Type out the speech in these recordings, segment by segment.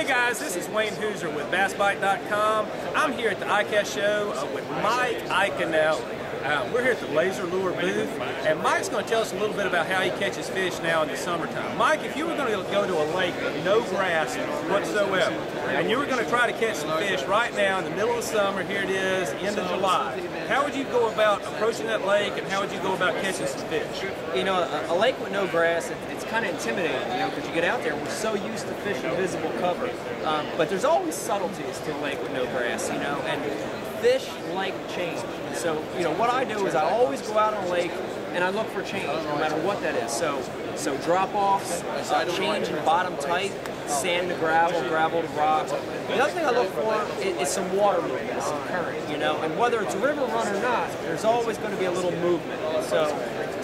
guys, this is Wayne Hooser with BassBite.com. I'm here at the IKE show with Mike IKE now. We're here at the Laser Lure booth, and Mike's going to tell us a little bit about how he catches fish now in the summertime. Mike, if you were going to go to a lake with no grass whatsoever, and you were going to try to catch some fish right now in the middle of summer, here it is, end of July, how would you go about approaching that lake, and how would you go about catching some fish? You know, a lake with no grass, it's kind of intimidating, you know, because you get out there, we're so used to fishing visible cover. But there's always subtleties to a lake with no grass, you know, and fish like change. So, you know, what I do is I always go out on a lake and I look for change, no matter what that is. So drop-offs, change in bottom tight, sand to gravel, gravel to rock. The other thing I look for is some water movement, some current, you know, and whether it's a river run or not, there's always going to be a little movement.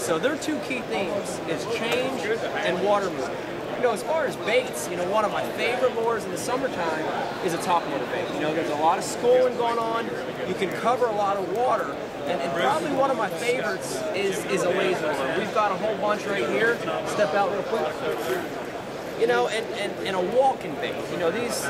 So there are two key themes, is change and water movement. You know, as far as baits, you know, one of my favorite lures in the summertime is a topwater bait. You know, there's a lot of schooling going on. You can cover a lot of water. And probably one of my favorites is a laser lure. We've got a whole bunch right here. Step out real quick. You know, and a walking bait. You know, these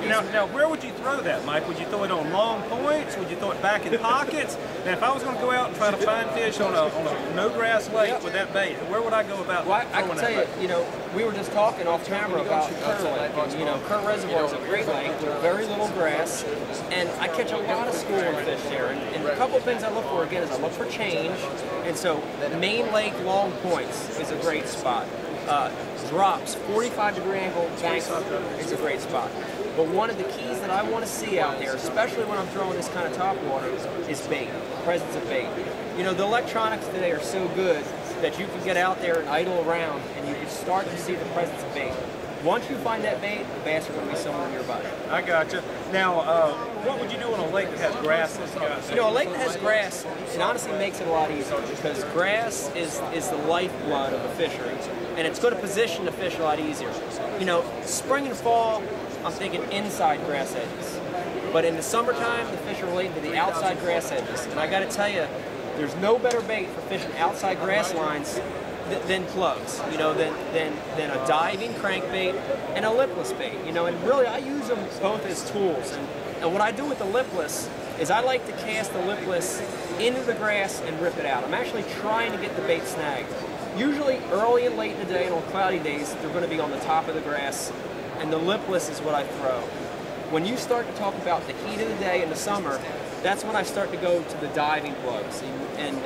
Now, where would you throw that, Mike? Would you throw it on long points? Would you throw it back in pockets? Now, if I was going to go out and try to find fish on a no-grass lake with that bait, where would I go about throwing that bait? I can tell you, you know, we were just talking off camera about Kerr Lake. And, you know, Kerr Reservoir is a great lake with very little grass, and I catch a lot of schooling fish there. And a couple things I look for, again, is I look for change. And so main lake long points is a great spot. Drops, 45-degree angle bank is a great spot. But one of the keys that I want to see out there, especially when I'm throwing this kind of top water, is bait, the presence of bait. You know, the electronics today are so good that you can get out there and idle around and you can start to see the presence of bait. Once you find that bait, the bass are going to be somewhere nearby. I gotcha. Now, what would you do on a lake that has grass? You know, a lake that has grass, it honestly makes it a lot easier because grass is the lifeblood of the fishery, and it's going to position the fish a lot easier. You know, spring and fall, I'm thinking inside grass edges. But in the summertime, the fish are related to the outside grass edges. And I got to tell you, there's no better bait for fishing outside grass lines than plugs, you know, than a diving crankbait and a lipless bait, you know, and really I use them both as tools. And what I do with the lipless is I like to cast the lipless into the grass and rip it out. I'm actually trying to get the bait snagged. Usually early and late in the day and on cloudy days, they're going to be on the top of the grass, and the lipless is what I throw. When you start to talk about the heat of the day in the summer, that's when I start to go to the diving plugs and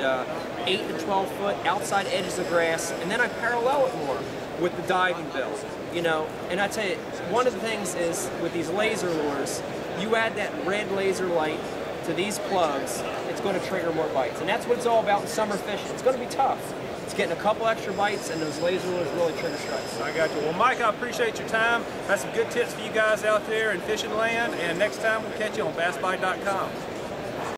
8 to 12 foot outside edges of grass, and then I parallel it more with the diving bill, you know. And I tell you, one of the things is with these laser lures, you add that red laser light to these plugs, it's going to trigger more bites, and that's what it's all about in summer fishing. It's going to be tough. It's getting a couple extra bites, and those laser lures really trigger strikes. I got you. Well, Mike, I appreciate your time. That's some good tips for you guys out there in fishing land, and next time we'll catch you on BassBite.com.